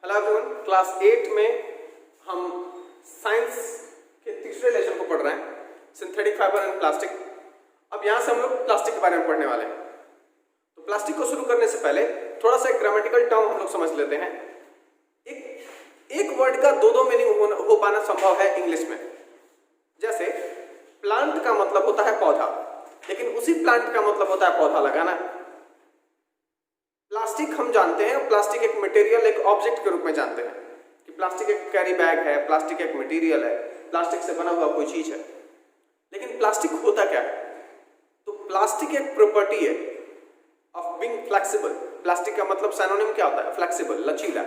Hello everyone, class 8 में हम science के तीसरे लेसन को पढ़ रहे हैं, सिंथेटिक फाइबर एंड प्लास्टिक। अब यहाँ से हम लोग प्लास्टिक के बारे में पढ़ने वाले हैं। तो प्लास्टिक को शुरू करने से पहले थोड़ा सा ग्रामेटिकल टर्म हम लोग समझ लेते हैं। एक वर्ड का दो मीनिंग हो पाना संभव है इंग्लिश में। जैसे प्लांट का मतलब होता है पौधा, लेकिन उसी प्लांट का मतलब होता है पौधा लगाना। प्लास्टिक हम जानते हैं, प्लास्टिक एक मटेरियल, एक ऑब्जेक्ट के रूप में जानते हैं कि प्लास्टिक एक कैरी बैग है, प्लास्टिक एक मटेरियल है, प्लास्टिक से बना हुआ कोई चीज है। लेकिन प्लास्टिक होता क्या है? तो प्लास्टिक एक प्रॉपर्टी है ऑफ बीइंग फ्लेक्सिबल। प्लास्टिक का मतलब सिनोनिम क्या होता है? फ्लेक्सिबल, लचीला,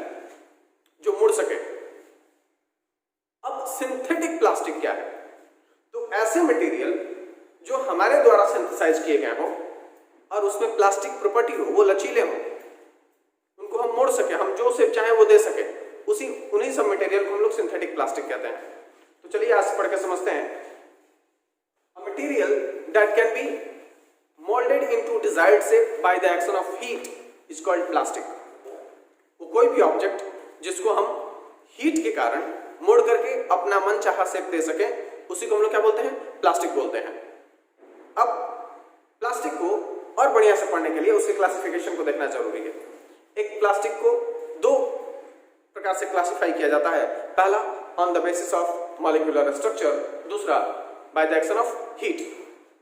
जो मुड़ सके। अब सिंथेटिक प्लास्टिक क्या है? तो ऐसे मटेरियल जो हमारे द्वारा सिंथेसाइज किए गए हों और उसमें प्लास्टिक प्रॉपर्टी हो, वो लचीले हों, उनको हम मोड़ सके, हम जो शेप चाहे वो दे सके, उन्हीं सब मटेरियल को हम लोग सिंथेटिक प्लास्टिक कहते हैं। तो चलिए आज पढ़ के समझते हैं। A material that can be molded into desired shape by the action of heat is called plastic. वो कोई भी ऑब्जेक्ट जिसको हम हीट के कारण मोड़ करके अपना मन चाहा शेप दे सके, उसी को हम लोग क्या बोलते हैं? प्लास्टिक बोलते हैं। अब प्लास्टिक को और बढ़िया से पढ़ने के लिए उसके क्लासिफिकेशन को देखना जरूरी है। एक प्लास्टिक को दो प्रकार से क्लासिफाई किया जाता है। पहला on the basis of molecular structure, दूसरा by the action of heat.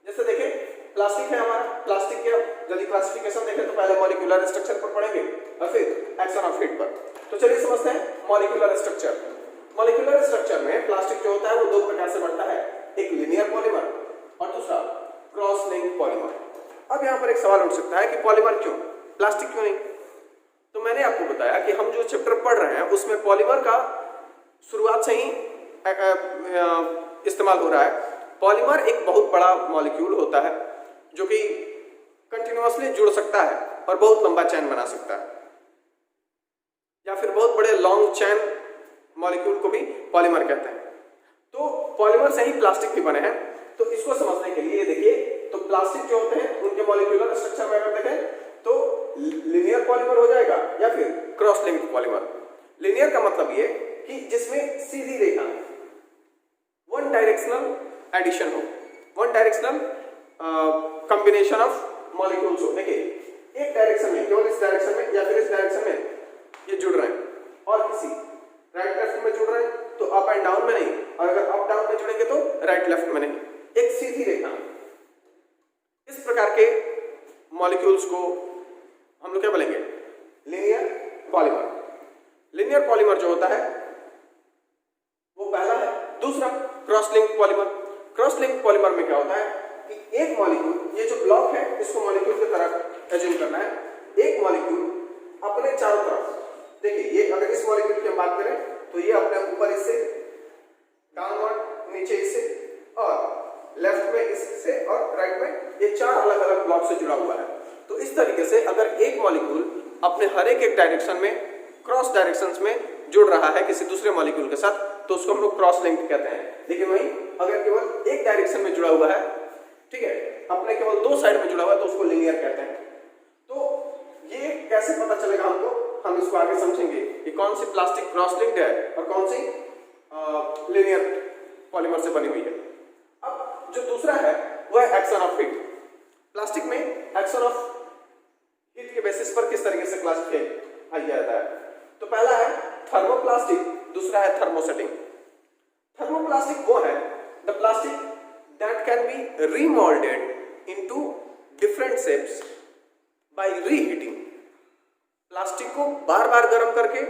जैसे देखें प्लास्टिक है हमारा, प्लास्टिक के यदि क्लासिफिकेशन देखें तो पहले मॉलिक्यूलर स्ट्रक्चर पर पढ़ेंगे और फिर एक्शन ऑफ हीट पर। तो चलिए समझते हैं मॉलिक्यूलर स्ट्रक्चर। मॉलिक्यूलर स्ट्रक्चर में प्लास्टिक जो होता है वो दो प्रकार से बनता है, एक लीनियर पॉलीमर और दूसरा क्रॉस लिंक पॉलीमर। अब यहाँ पर एक सवाल उठ सकता है कि पॉलीमर क्यों, प्लास्टिक क्यों नहीं? तो मैंने आपको बताया कि हम जो चैप्टर पढ़ रहे हैं उसमें पॉलीमर का शुरुआत से ही इस्तेमाल हो रहा है। पॉलीमर एक बहुत बड़ा मॉलिक्यूल होता है जो कि कंटिन्यूअसली जुड़ सकता है और बहुत लंबा चैन बना सकता है, या फिर बहुत बड़े लॉन्ग चैन मॉलिक्यूल को भी पॉलीमर कहते हैं। तो पॉलीमर से ही प्लास्टिक भी बने हैं। तो इसको समझने के लिए देखिए, तो प्लास्टिक जो होते हैं उनके मॉलिक्यूलर स्ट्रक्चर में अगर देखें तो लीनियर पॉलीमर हो जाएगा या फिर क्रॉस लिंक्ड पॉलीमर। लीनियर का मतलब ये कि जिसमें सीधी रेखा, वन डायरेक्शनल एडिशन हो, one directional combination of molecules हो। देखिए एक डायरेक्शन में, केवल इस डायरेक्शन में या फिर इस डायरेक्शन में ये जुड़ रहे हैं और किसी राइट लेफ्ट में जुड़ रहे हैं तो अप एंड डाउन में नहीं, और अगर अप डाउन में जुड़ेंगे तो राइट लेफ्ट में नहीं, एक सीधी रेखा। इस प्रकार के मॉलिक्यूल्स को हम लोग क्या बोलेंगे? Linear polymer. लीनियर पॉलीमर जो होता है वो पहला है। दूसरा cross link polymer. Cross link polymer में क्या होता है कि एक मॉलिक्यूल, ये जो ब्लॉक है इसको मॉलिक्यूल की तरह एज्यूम करना है। एक मॉलिक्यूल अपने चारों तरफ, देखिए ये अगर इस मॉलिक्यूल की हम बात करें तो ये अपने ऊपर इससे, डाउनवर्ड नीचे इससे, और लेफ्ट में इससे और राइट में, ये चार अलग अलग ब्लॉक से जुड़ा हुआ है। तो इस तरीके से अगर एक मॉलिक्यूल अपने हर एक डायरेक्शन में, क्रॉस डायरेक्शंस में जुड़ रहा है किसी दूसरे मॉलिक्यूल के साथ, तो उसको हम लोग क्रॉस लिंक्ड कहते हैं। लेकिन वहीं अगर केवल एक डायरेक्शन में जुड़ा हुआ है, ठीक है, अपने केवल दो साइड में जुड़ा हुआ है, तो उसको लीनियर कहते हैं। तो ये कैसे पता चलेगा हमको? हम इसको आगे समझेंगे कि कौन सी प्लास्टिक क्रॉस लिंक्ड है और कौन सी लीनियर पॉलीमर से बनी हुई है। अब जो दूसरा है वो है एक्शन ऑफ हीट। प्लास्टिक में एक्शन ऑफ हीट के बेसिस पर किस तरीके से क्लासिफाई किया जाता है? तो पहला है थर्मोप्लास्टिक, दूसरा है थर्मोसेटिंग। थर्मोप्लास्टिक वो है the plastic that can be remoulded into different shapes bye reheating. Plastic को बार बार गर्म करके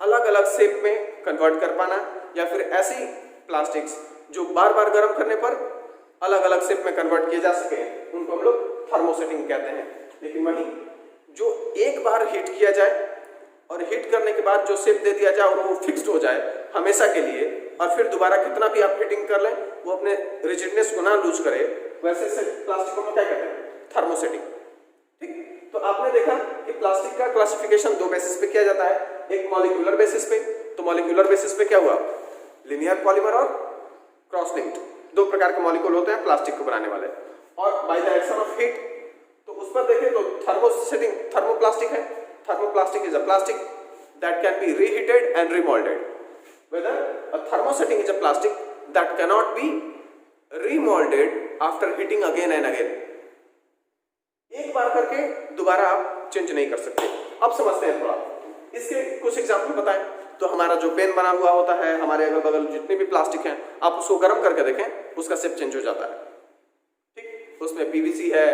अलग अलग शेप में कन्वर्ट कर पाना, या फिर ऐसी प्लास्टिक्स जो बार बार गर्म करने पर अलग अलग शेप में कन्वर्ट किए जा सके, उनको हम लोग थर्मोसेटिंग कहते हैं। लेकिन वहीं जो एक बार हीट किया जाए और हीट करने के बाद जो शेप दे दिया जाए और वो फिक्स्ड हो जाए हमेशा के लिए, और फिर दोबारा कितना भी आप हीटिंग कर लें वो अपने रिजिडनेस को ना लूज करे, वैसे से प्लास्टिक को हम क्या कहते हैं? थर्मोसेटिंग। ठीक, तो आपने देखा कि प्लास्टिक का क्लासिफिकेशन दो बेसिस पे किया जाता है, एक मॉलिक्यूलर बेसिस पे। तो मॉलिक्यूलर बेसिस पे क्या हुआ? लीनियर पॉलीमर और क्रॉस लिंक्ड, दो प्रकार के मॉलिक्यूल होते हैं प्लास्टिक को बनाने वाले। और bye the action of heat, तो उस पर देखें तो थर्मोसेटिंग थर्मोप्लास्टिक है। Thermoplastic is a plastic that can be reheated and remolded. Whether a thermosetting is a plastic that cannot be remolded after heating again and again. एक बार करके दोबारा आप चेंज नहीं कर सकते। अब समझते हैं थोड़ा, इसके कुछ एग्जाम्पल बताएं। तो हमारा जो पेन बना हुआ होता है, हमारे अगल बगल जितने भी प्लास्टिक हैं, आप उसको गर्म करके देखें, उसका शेप चेंज हो जाता है। ठीक, उसमें पीवीसी है,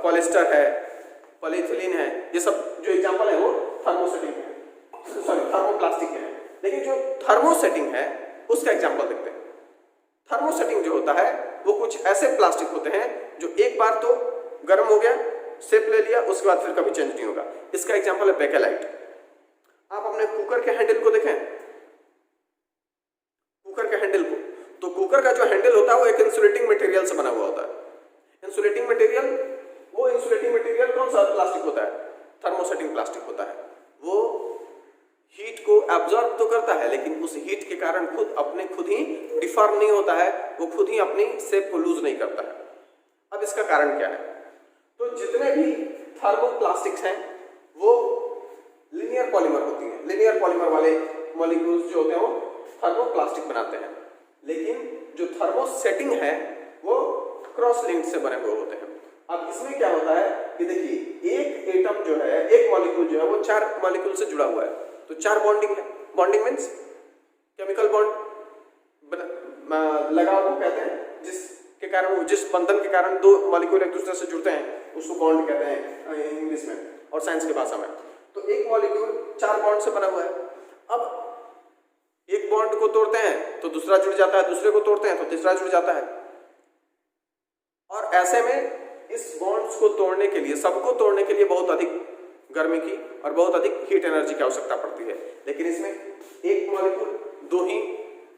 पॉलिस्टर है, पॉलीथिलीन है, ये सब जो एग्जाम्पल है वो थर्मोसेटिंग है, सॉरी थर्मोप्लास्टिक है। लेकिन जो थर्मोसेटिंग है उसका एग्जाम्पल देखते हैं। थर्मोसेटिंग जो होता है वो कुछ ऐसे प्लास्टिक होते हैं जो एक बार तो गर्म हो गया, शेप ले लिया, उसके बाद फिर कभी चेंज नहीं होगा। इसका एग्जाम्पल है बेकेलाइट। आप अपने कुकर के हैंडल को देखें, कुकर के हैंडल को, तो कुकर का जो हैंडल होता है वो एक इंसुलेटिंग मटेरियल से बना हुआ होता है। इंसुलेटिंग मटेरियल, वो इंसुलेटिंग मटेरियल कौन सा प्लास्टिक होता है? थर्मोसेटिंग प्लास्टिक होता है। वो हीट को एब्जॉर्ब तो करता है, लेकिन उस हीट के कारण खुद ही डिफॉर्म नहीं होता है, वो खुद ही अपनी शेप को लूज नहीं करता है। अब इसका कारण क्या है? तो जितने भी थर्मोप्लास्टिक्स हैं वो लिनियर पॉलीमर होती हैं। लिनियर पॉलीमर वाले मॉलिक्यूल्स जो होते हैं वो थर्मोप्लास्टिक बनाते हैं। लेकिन जो थर्मोसेटिंग है वो क्रॉस लिंक्ड से बने हुए होते हैं। अब इसमें क्या होता है कि देखिए, एक एटम जो है, एक मॉलिक्यूल जो है वो 4 मॉलिक्यूल से जुड़ा हुआ है, तो 4 बॉन्डिंग है। बॉन्डिंग मीन्स केमिकल बॉन्ड लगा वो कहते हैं, जिसके कारण, जिस बंधन के कारण 2 मॉलिक्यूल एक दूसरे से जुड़ते हैं उसको बॉन्ड कहते हैं इंग्लिश में और साइंस की भाषा में। तो एक मॉलिक्यूल 4 बॉन्ड से बना हुआ है। अब एक बॉन्ड को तोड़ते हैं तो दूसरा जुड़ जाता है, दूसरे को तोड़ते हैं तो तीसरा जुड़ जाता है, और ऐसे में इस बॉन्ड्स को तोड़ने के लिए, सबको तोड़ने के लिए बहुत अधिक गर्मी की और बहुत अधिक हीट एनर्जी की आवश्यकता पड़ती है। लेकिन इसमें एक मॉलिक्यूल 2 ही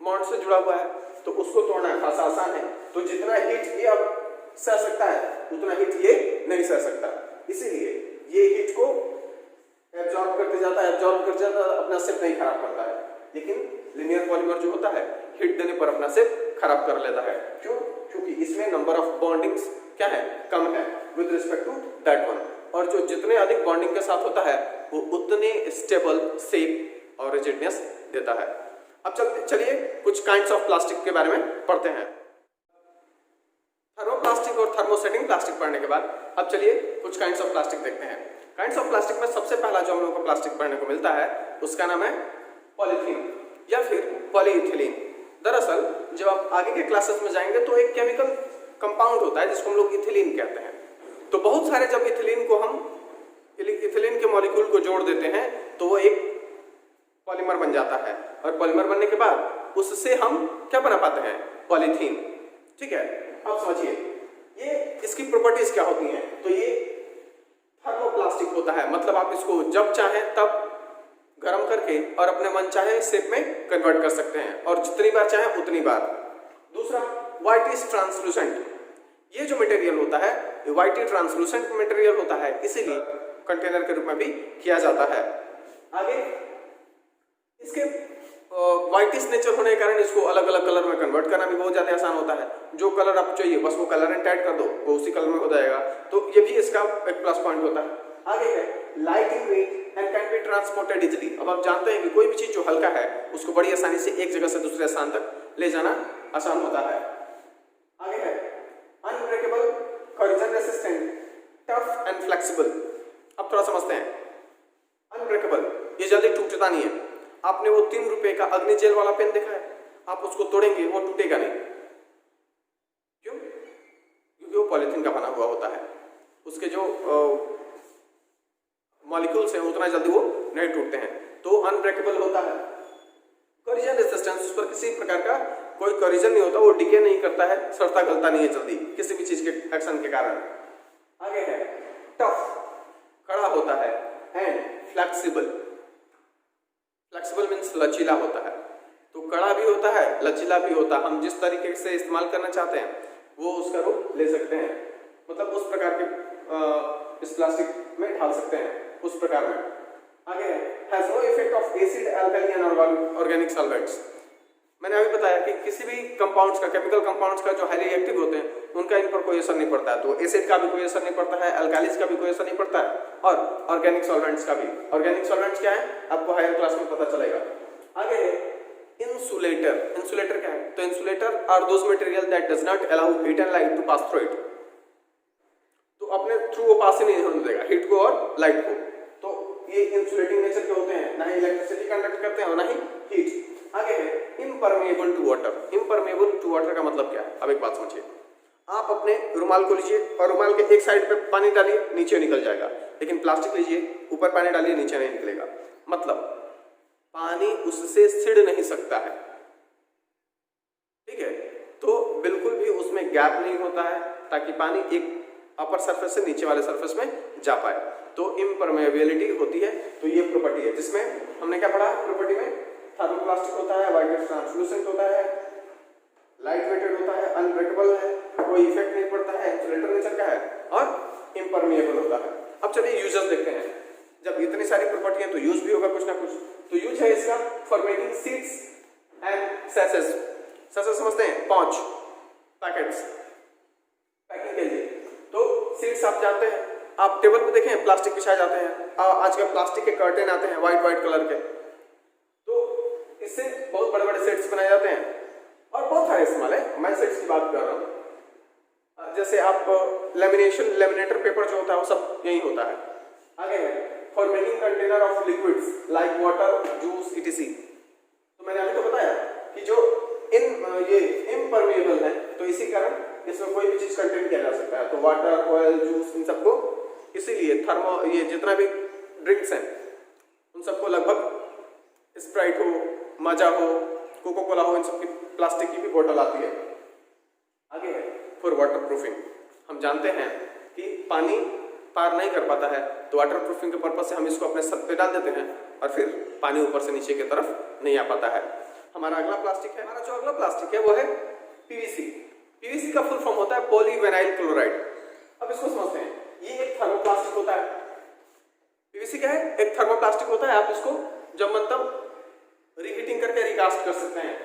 बॉन्ड से जुड़ा हुआ है, तो उसको तोड़ना खासा आसान है। तो जितना हीट ये अब सह सकता है उतना हीट ये नहीं सह सकता, इसीलिए ये हीट को एब्जॉर्ब करते जाता है, अपना शेप नहीं खराब करता है। लेकिन लिनियर पॉलीमर जो होता है हीट देने पर अपना शेप खराब कर लेता है। क्यों? क्योंकि इसमें नंबर ऑफ बॉन्डिंग्स क्या है, कम है with respect to that one, और जो जितने अधिक बॉन्डिंग के साथ होता है वो उतने स्टेबल शेप और रिजिडनेस देता है। अब चलिए कुछ काइंड्स ऑफ प्लास्टिक के बारे में पढ़ते हैं। थर्मोप्लास्टिक और थर्मोसेटिंग प्लास्टिक पढ़ने के बाद अब चलिए कुछ काइंड्स ऑफ प्लास्टिक देखते हैं। काइंड्स ऑफ प्लास्टिक में सबसे पहला जो हम लोगों को प्लास्टिक पढ़ने को मिलता है उसका नाम है पॉलीथीन या फिर पॉलीइथिलीन। दरअसल जब आप आगे के क्लासेस में जाएंगे तो एक केमिकल कंपाउंड होता है जिसको हम लोग इथिलीन कहते हैं। तो बहुत सारे जब इथिलीन के मॉलिक्यूल को जोड़ देते हैं तो वो एक पॉलीमर बन जाता है, और पॉलीमर बनने के बाद उससे हम क्या बना पाते हैं? पॉलीथीन। ठीक है, अब समझिए ये इसकी प्रॉपर्टीज क्या होती हैं। तो ये थर्मोप्लास्टिक होता है, मतलब आप इसको जब चाहें तब गर्म करके और अपने मन चाहे शेप में कन्वर्ट कर सकते हैं, और जितनी बार चाहें उतनी बार। दूसरा, व्हाइट इज ट्रांसलूसेंट। ये जो मटेरियल होता है ये व्हाइट ट्रांसलूसेंट मटेरियल होता है, इसीलिए कंटेनर के रूप में भी किया जाता है। आगे इसके व्हाइटिश नेचर होने के कारण इसको अलग अलग कलर में कन्वर्ट करना भी बहुत ज़्यादा आसान होता है। जो कलर आपको चाहिए बस वो कलर एंड टाइट कर दो, वो उसी कलर में हो जाएगा। तो ये भी इसका एक प्लस पॉइंट होता है। आगे है light in weight and can be transported easily. अब आप जानते हैं कि कोई भी चीज़ जो हल्का है उसको बड़ी आसानी से एक जगह से दूसरे स्थान तक ले जाना आसान होता है। आगे है unbreakable, corrosion resistant, tough and flexible. अब थोड़ा समझते हैं। अनब्रेकेबल, ये जल्दी टूटता नहीं है। आपने वो 3 रुपए का अग्नि जेल वाला पेन देखा है? आप उसको तोड़ेंगे वो टूटेगा नहीं। क्यों? क्योंकि वो पॉलीथीन का बना हुआ होता है। उसके जो मॉलिक्यूल्स हैं उतना जल्दी वो नहीं टूटते हैं, तो अनब्रेकेबल होता है। कोरोजन रेसिस्टेंस, उस पर किसी प्रकार का कोई कोरोजन नहीं होता, वो डिके नहीं करता है, सड़ता गलता नहीं है जल्दी किसी भी चीज के एक्शन के कारण। आगे है टफ, कड़ा होता है, एंड फ्लेक्सिबल। फ्लेक्सिबल मीन्स लचीला होता है। तो कड़ा भी होता है, लचीला भी होता है। हम जिस तरीके से इस्तेमाल करना चाहते हैं वो उसका रूप ले सकते हैं, मतलब उस प्रकार के इस प्लास्टिक में ढाल सकते हैं, उस प्रकार में। आगे has no effect of acid, alkali and organic solvents. मैंने अभी बताया कि किसी भी कंपाउंड्स का, केमिकल कंपाउंड्स का जो हाईली एक्टिव होते हैं उनका इन पर कोई असर नहीं पड़ता है। तो एसिड का भी कोई असर नहीं पड़ता है, अल्कालिस का भी कोई असर नहीं पड़ता है, और ऑर्गेनिक सॉल्वेंट्स का भी। ऑर्गेनिक सॉल्वेंट्स क्या है आपको हायर क्लास में पता चलेगा। आगे है इंसुलेटर। इंसुलेटर क्या है? तो insulator are those material that does not allow heat and light to pass through it. तो अपने थ्रू वो पास ही नहीं होने देगा हीट को और लाइट को। तो ये इंसुलेटिंग नेचर के होते हैं, ना ही इलेक्ट्रिसिटी कंडक्ट करते हैं और ना ही हीट। आगे है impermeable to water. Impermeable to water का मतलब क्या है? अब एक बात समझिए, आप अपने रुमाल को लीजिए और रुमाल के एक साइड पे पानी डालिए, नीचे निकल जाएगा, लेकिन प्लास्टिक लीजिए, ऊपर पानी डालिए, नीचे नहीं निकलेगा। मतलब पानी उससे सिड़ नहीं सकता है, ठीक है? तो बिल्कुल भी उसमें गैप नहीं होता है ताकि पानी एक अपर सरफेस से नीचे वाले सरफेस में जा पाए। तो इम्परमेबिलिटी होती है। तो ये प्रॉपर्टी है जिसमें हमने क्या पढ़ा प्रॉपर्टी में? थर्मोप्लास्टिक होता है, वाइट ट्रांसलूसेंट होता है, लाइट वेटेड होता है, अनब्रेकेबल है, कोई इफेक्ट नहीं पड़ता है, इंसुलेटर नेचर का है, और इम्परमेबल होता है। अब चलिए यूजेस देखते हैं। जब इतनी सारी प्रॉपर्टी है तो यूज भी होगा कुछ ना कुछ। तो यूज है इसका फॉर मेकिंग सीड्स एंड सैशेस। सैशेस समझते हैं? पाउच, पैकेट्स, पैकिंग के लिए। तो सीड्स आप जानते हैं, आप टेबल पे देखें प्लास्टिक बिछाए जाते हैं, आजकल प्लास्टिक के कर्टेन आते हैं व्हाइट कलर के। तो इससे बहुत बड़े बड़े सेट्स बनाए जाते हैं और बहुत सारे इस्तेमाल है। मैं सेट्स की बात कर रहा हूँ। जैसे आप लेमिनेटर पेपर जो होता है वो सब यही होता है। आगे है for making container of liquids like water, juice, etc.. तो मैंने अभी तो बताया कि जो ये इम्परमेबल है, तो इसी कारण इसमें कोई भी चीज कंटेन किया जा सकता है। तो वाटर, ऑयल, जूस, इन सबको इसीलिए ये जितना भी ड्रिंक्स हैं उन सबको लगभग स्प्राइट हो, माजा हो, कोको कोला हो, इन सब की प्लास्टिक की भी बोतल आती है। आगे है फॉर वाटर प्रूफिंग। हम जानते हैं कि पानी पार नहीं कर पाता है, तो वाटर प्रूफिंग के पर्पज से हम इसको अपने सर पे डाल देते हैं और फिर पानी ऊपर से नीचे की तरफ नहीं आ पाता है। हमारा अगला प्लास्टिक है, हमारा जो अगला प्लास्टिक है वो है पीवीसी। पीवीसी का फुल फॉर्म होता है पॉलीविनाइल क्लोराइड। अब इसको समझते हैं, ये एक थर्मोप्लास्टिक होता है। पीवीसी क्या है? एक थर्मोप्लास्टिक होता है। आप इसको जब मन तब रीहीटिंग करके रिकास्ट कर सकते हैं।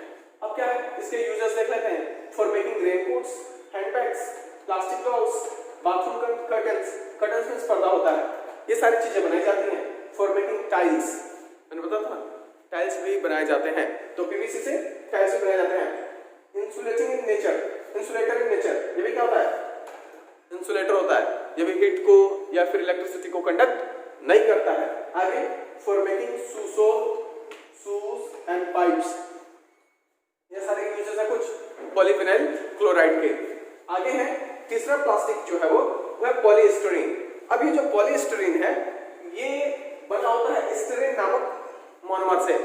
अब क्या है, इसके यूजेस देख लेते हैं। For making raincoats, handbags, plastic dolls, bathroom curtains. Curtains में पर्दा होता है, ये सारी चीजें बनाई जाती हैं। फॉर मेकिंग टाइल्स, मैंने बताया था टाइल्स भी बनाए जाते हैं। तो पीवीसी से टाइल्स भी बनाए जाते हैं। Insulating in nature, insulator in nature, ये भी क्या होता है? इंसुलेटर होता है। ये भी हीट को या फिर इलेक्ट्रिसिटी को कंडक्ट नहीं करता है। आगे for making shoes and pipes, ये सारे यूजेस है कुछ पॉलीविनाइल क्लोराइड के। आगे है तीसरा प्लास्टिक जो है वो है पॉलीस्टीरीन। अब ये जो पॉलीस्टीरीन है ये बना होता है स्टीरीन नामक मोनोमर से,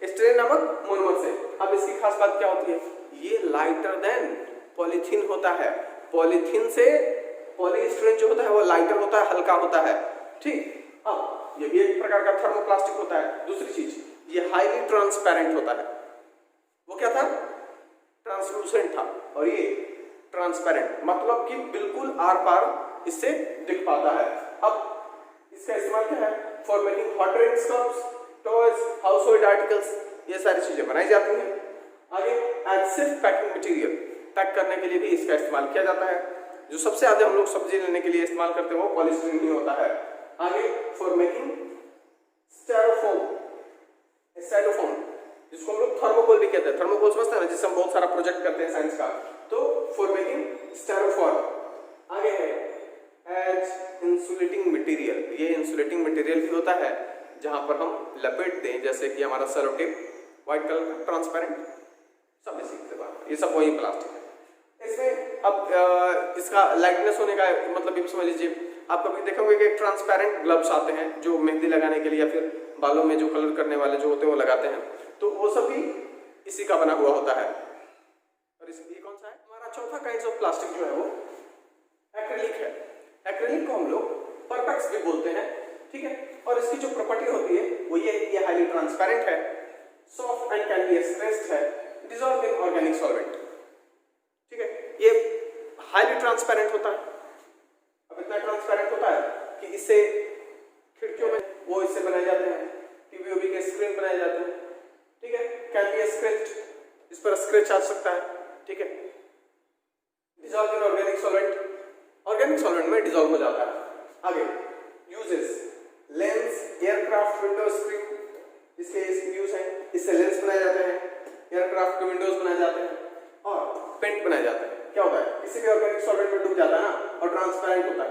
स्टीरीन नामक मोनोमर से। अब इसकी खास बात क्या होती है? ये लाइटर देन पॉलीथीन होता है। पॉलीथीन से पॉलीस्टीरीन जो होता है वो लाइटर होता है, हल्का होता है, ठीक। अब ये भी एक प्रकार का थर्मोप्लास्टिक होता है। दूसरी चीज, ये हाईली ट्रांसपेरेंट होता है। वो क्या था? ट्रांसलूसेंट था, और ये ट्रांसपेरेंट, मतलब कि बिल्कुल आर पार इससे दिख पाता है। अब इसका इस्तेमाल क्या है? For making hot drinks cups, toys, household articles, ये सारी चीजें बनाई जाती हैं। आगे as safe packing material, pack करने के लिए भी इसका इस्तेमाल किया जाता है। जो सबसे ज्यादा हम लोग सब्जी लेने के लिए इस्तेमाल करते हैं वो पॉलीस्टीरीन ही होता है। आगे फॉर मेकिंग स्टाइरोफोम, स्टाइरोफोम जिसको हम लोग थर्मोकोल भी कहते हैं। थर्मोकोल समझते हैं ना, जिससे हम बहुत सारा प्रोजेक्ट करते हैं साइंस का। तो फॉर मेकिंग स्टाइरोफोम। आगे है एज इंसुलेटिंग मटेरियल, ये इंसुलेटिंग मटेरियल भी होता है जहां पर हम लपेट दें, जैसे कि हमारा सेलो टेप, व्हाइट कलर का ट्रांसपेरेंट, सब इसी से बना, ये सब वही प्लास्टिक है। इसमें अब इसका लाइटनेस होने का मतलब ये समझ लीजिए, आप कभी देखोगे कि ट्रांसपेरेंट ग्लव्स आते हैं जो मेहंदी लगाने के लिए या फिर बालों में जो कलर करने वाले जो होते हैं वो लगाते हैं, तो वो सब भी इसी का बना हुआ होता है। और ये कौन सा है? हमारा चौथा काइंड ऑफ प्लास्टिक जो है वो एक्रिलिक है। एक्रिलिक को हम लोग परपेक्स भी बोलते हैं, ठीक है। और इसकी जो प्रॉपर्टी होती है वो ये हाईली ट्रांसपेरेंट है, soft and can be expressed है, डिसॉल्व इन ऑर्गेनिक सॉल्वेंट, ठीक है। ये हाईली ट्रांसपेरेंट होता है। अब इतना ट्रांसपेरेंट होता है कि इससे खिड़कियों में वो इससे बनाए जाते हैं, टीवी के स्क्रीन बनाए जाते हैं, ठीक है। कैन बी स्क्रैच्ड, इस पर स्क्रैच आ सकता है, ठीक है। Dissolve in organic window screen, इसके यूज है, इससे लेंस बनाए जाते हैं, एयरक्राफ्ट के विंडोज बनाए जाते हैं और पेंट बनाए जाते हैं। क्या होता है, किसी भी ऑर्गेनिक सॉल्वेंट में डूब जाता है ना और ट्रांसपेरेंट होता है,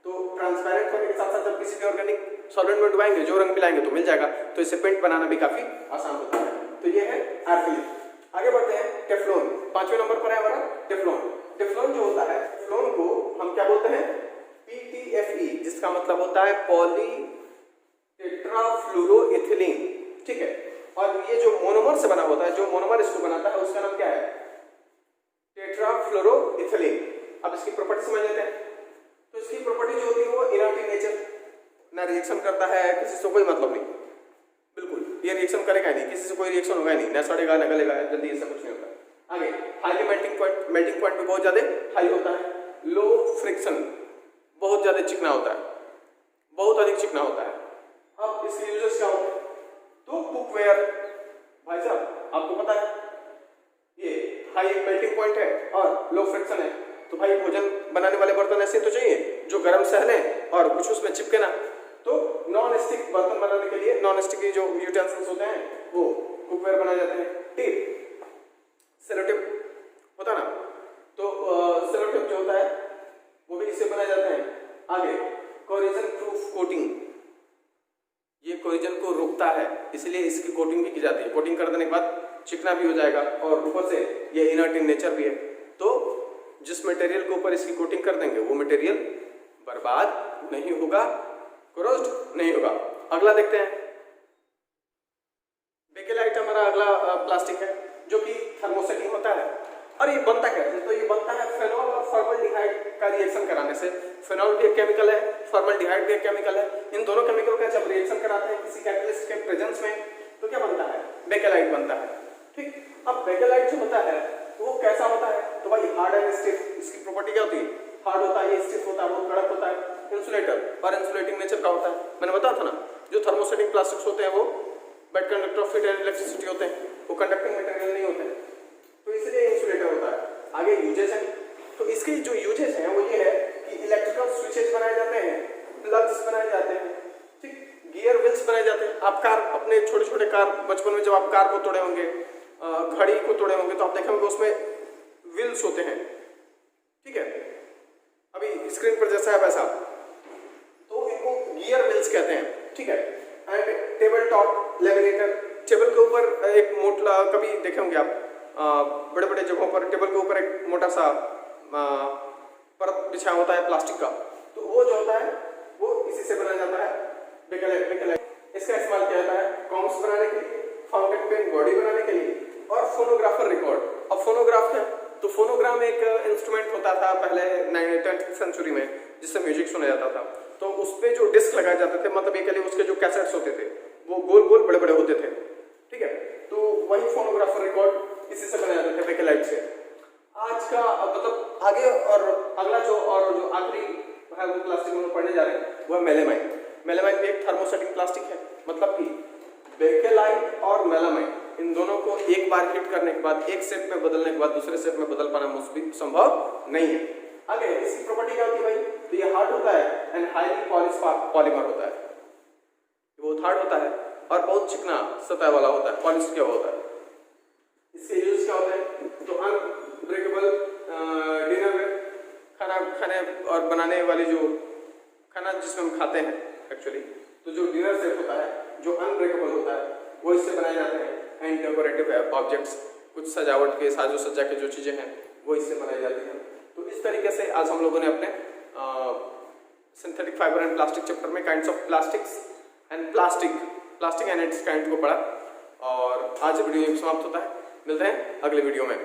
तो ट्रांसपेरेंट होने के साथ साथ जब किसी भी ऑर्गेनिक सॉल्वेंट में डुबाएंगे जो रंग मिलाएंगे तो मिल जाएगा, तो इससे पेंट बनाना भी काफी आसान होता है। तो ये है एक्रिलिक। आगे बढ़ते हैं टेफ्लॉन, 5वें नंबर पर है हमारा टेफ्लॉन। टेफ्लॉन जो होता है, टेफ्लॉन को हम क्या बोलते हैं, PTFE, जिसका मतलब होता है पॉली टेट्राफ्लोरोइथिलीन, ठीक है। और ये जो मोनोमर से बना होता है, जो मोनोमर इसको बनाता है उसका नाम क्या है, टेट्राफ्लोरोइथिलीन। अब इसकी प्रॉपर्टी समझ लेते हैं। तो इसकी प्रॉपर्टी जो होती है वो इनर्ट इन नेचर, ना रिएक्शन करता है, किसी से कोई मतलब नहीं, बिल्कुल ये रिएक्शन करेगा नहीं, किसी से कोई रिएक्शन होगा नहीं, ना सड़ेगा ना गलेगा जल्दी, ऐसा कुछ नहीं होता। आगे हाई मेल्टिंग पॉइंट भी बहुत ज्यादा हाई होता है। लो फ्रिक्शन, बहुत ज्यादा चिकना होता है, बहुत अधिक चिकना होता है। अब इसके यूजेस क्या होते हैं, तो कुकवेयर, भाई साहब आपको पता है ये हाई मेल्टिंग पॉइंट है और लो फ्रिक्शन है, तो भाई भोजन बनाने वाले बर्तन ऐसे तो चाहिए जो गर्म सहले और कुछ उसमें चिपके ना। तो नॉन स्टिक बर्तन बनाने के लिए नॉन स्टिक जो यूटेंसिल्स होते हैं वो कुकवेयर बनाए जाते हैं। टिप, सेलो टिप होता ना, तो सेलो टिप जो होता है वो भी इससे बनाए जाते हैं। आगे कोरिजन प्रूफ कोटिंग, ये कोरिजन को रोकता है, इसलिए इसकी कोटिंग भी की जाती है। कोटिंग कर देने के बाद चिकना भी हो जाएगा और ऊपर से ये इनर्ट इन नेचर भी है, तो जिस मटेरियल के ऊपर इसकी कोटिंग कर देंगे वो मटेरियल बर्बाद नहीं होगा, कोरोज्ड नहीं होगा। अगला देखते हैं, बेकेलाइट हमारा अगला प्लास्टिक है जो कि थर्मोसेटिंग होता है। और ये बनता कैसे है, तो ये बनता है फेनॉल और फॉर्मल्डिहाइड का रिएक्शन कराने से। फेनॉल भी एक केमिकल है, फॉर्मल्डिहाइड भी एक केमिकल है। इन दोनों केमिकल का जब रिएक्शन कराते हैं किसी कैटलिस्ट के प्रेजेंस में तो क्या बनता है, बेकेलाइट बनता है, ठीक। अब बेकेलाइट जो होता है वो कैसा होता है, तो भाई हार्ड एंड स्टिफ, इसकी प्रॉपर्टी क्या होती है, हार्ड होता है, ये स्टिफ होता है, बहुत कड़क होता है, इंसुलेटर और इंसुलेटिंग नेचर का होता है। मैंने बताया था ना, जो थर्मोसेटिंग प्लास्टिक्स होते हैं वो bad conductor of heat and electricity होते हैं, वो कंडक्टिंग मटेरियल नहीं होते हैं, तो इसलिए इंसुलेटर होता है। आगे यूजेस हैं, तो इसके जो यूजेस हैं वो ये है कि इलेक्ट्रिकल स्विचेस बनाए जाते हैं, प्लग्स बनाए जाते हैं, ठीक, गियर व्हील्स बनाए जाते हैं। आप कार, अपने छोटे छोटे कार, बचपन में जब आप कार को तोड़े होंगे, घड़ी को तोड़े होंगे, तो आप देखेंगे उसमें व्हील्स होते हैं, ठीक है, अभी स्क्रीन पर जैसा है वैसा, तो इनको गियर व्हील्स कहते हैं, ठीक है। And table top laminator, table के ऊपर एक मोटा, कभी देखे होंगे आप बड़े बड़े जगहों पर टेबल के ऊपर एक मोटा सा परत बिछा होता है प्लास्टिक का, तो वो जो होता है वो इसी से बनाया जाता है, बेकेलाइट। इसका इस्तेमाल किया जाता है कॉम्स बनाने के लिए, फाउंटेन पेन बॉडी बनाने के लिए और फोनोग्राफर रिकॉर्ड। अब फोनोग्राफ है, तो फोनोग्राम एक इंस्ट्रूमेंट होता था पहले 19th सेंचुरी में जिससे म्यूजिक सुना जाता था, तो उस पर जो डिस्क लगाए जाते थे, मतलब एक उसके जो कैसेट्स होते थे वो गोल गोल बड़े बड़े होते थे, ठीक है, तो वही फोनोग्राफर रिकॉर्ड इसी से बनाए जाते थे, बेकेलाइट से। आज का मतलब आगे और अगला जो आखिरी है वो प्लास्टिक में पढ़ने जा रहे हैं वो है मेलामाइन। मेलामाइन भी एक थर्मोसेटिंग प्लास्टिक है, मतलब कि बेकेलाइट और मेलामाइन इन दोनों को एक बार हीट करने के बाद, एक सेट में बदलने के बाद दूसरे सेट में बदल पाना संभव नहीं है। आगे इसकी प्रॉपर्टी क्या होती है भाई, तो ये हार्ड होता है एंड हाईली पॉलीमर होता है, बहुत हार्ड होता है और बहुत चिकना सतह वाला होता है, पॉलिश किया हुआ होता है। इसके यूज क्या होते हैं, तो अनब्रेकेबल डिनर में खाना खाने और बनाने वाली जो खाना जिसमें हम खाते हैं एक्चुअली, तो जो डिनर सेट होता है जो अनब्रेकेबल होता है वो इससे बनाए जाते हैं। एंड डेकोरेटिव ऑब्जेक्ट्स, कुछ सजावट के साजो सज्जा के जो चीज़ें हैं वो इससे बनाई जाती हैं। तो इस तरीके से आज हम लोगों ने अपने synthetic fibre and plastic chapter में kinds of plastics and plastic and its kind को पढ़ा और आज वीडियो समाप्त होता है। मिलते हैं अगले वीडियो में।